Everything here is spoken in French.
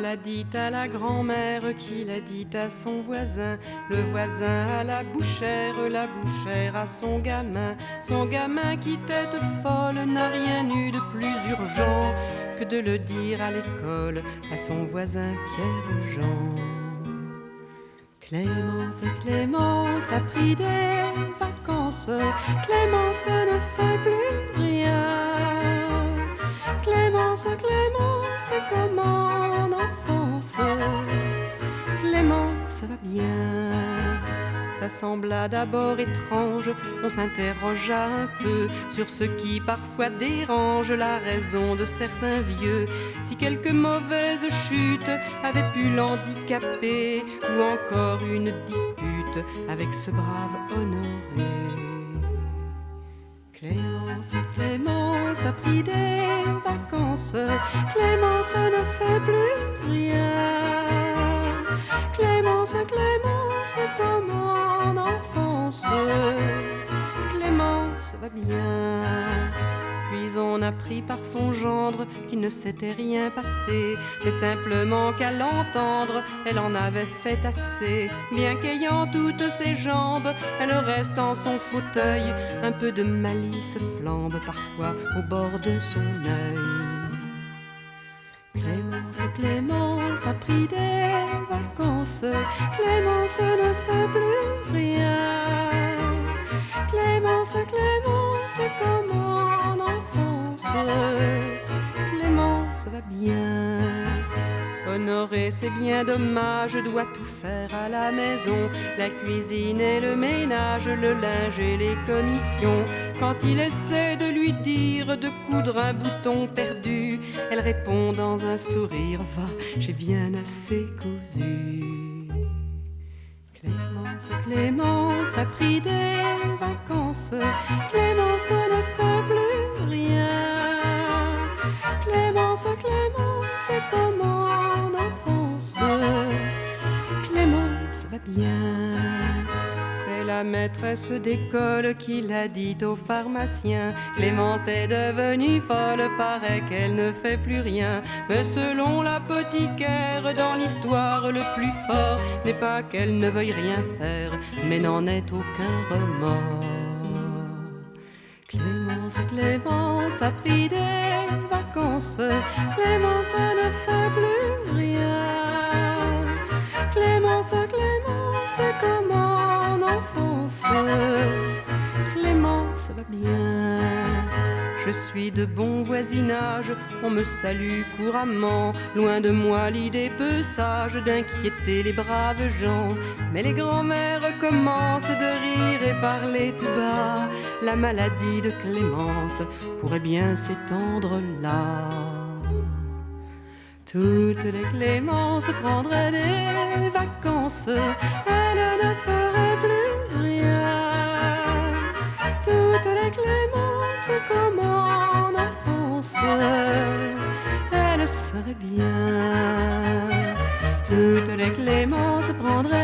l'a dit à la grand-mère, qui l'a dit à son voisin, le voisin à la bouchère à son gamin qui tête folle n'a rien eu de plus urgent que de le dire à l'école à son voisin Pierre-Jean. Clémence, Clémence a pris des vacances, Clémence ne fait plus rien. Clémence, Clémence, comment en enfance, Clémence va bien. Ça sembla d'abord étrange, on s'interrogea un peu sur ce qui parfois dérange la raison de certains vieux. Si quelque mauvaise chute avait pu l'handicaper, ou encore une dispute avec ce brave Honoré. Clémence, Clémence a pris des vacances, Clémence ne fait plus rien. Clémence, Clémence, comme en enfance, Clémence va bien. Puis on apprit par son gendre qu'il ne s'était rien passé, mais simplement qu'à l'entendre, elle en avait fait assez. Bien qu'ayant toutes ses jambes, elle reste en son fauteuil, un peu de malice flambe parfois au bord de son œil. Clémence, Clémence a pris des vacances, Clémence ne fait plus rien. Clémence, Clémence, comme en enfance, Clémence va bien. Honoré, c'est bien dommage, doit tout faire à la maison, la cuisine et le ménage, le linge et les commissions. Quand il essaie de lui dire de coudre un bouton perdu, elle répond dans un sourire, va, j'ai bien assez cousu. Clémence, Clémence a pris des vacances, Clémence ne fait plus rien. Clémence, Clémence, comme en enfance, Clémence va bien. C'est la maîtresse d'école qui l'a dit au pharmacien, Clémence est devenue folle, paraît qu'elle ne fait plus rien. Mais selon l'apothicaire, dans l'histoire le plus fort n'est pas qu'elle ne veuille rien faire, mais n'en ait aucun remords. Clémence, Clémence a pris des vacances, Clémence ne fait plus rien. Clémence, Clémence, comme en enfance, Clémence va bien. Je suis de bon voisinage, on me salue couramment. Loin de moi l'idée peu sage d'inquiéter les braves gens. Mais les grands-mères commencent de rire et parler tout bas. La maladie de Clémence pourrait bien s'étendre là. Toutes les Clémences prendraient des vacances, elles ne feraient plus rien. Toutes les Clémences comme en enfance, elles seraient bien. Toutes les Clémences prendraient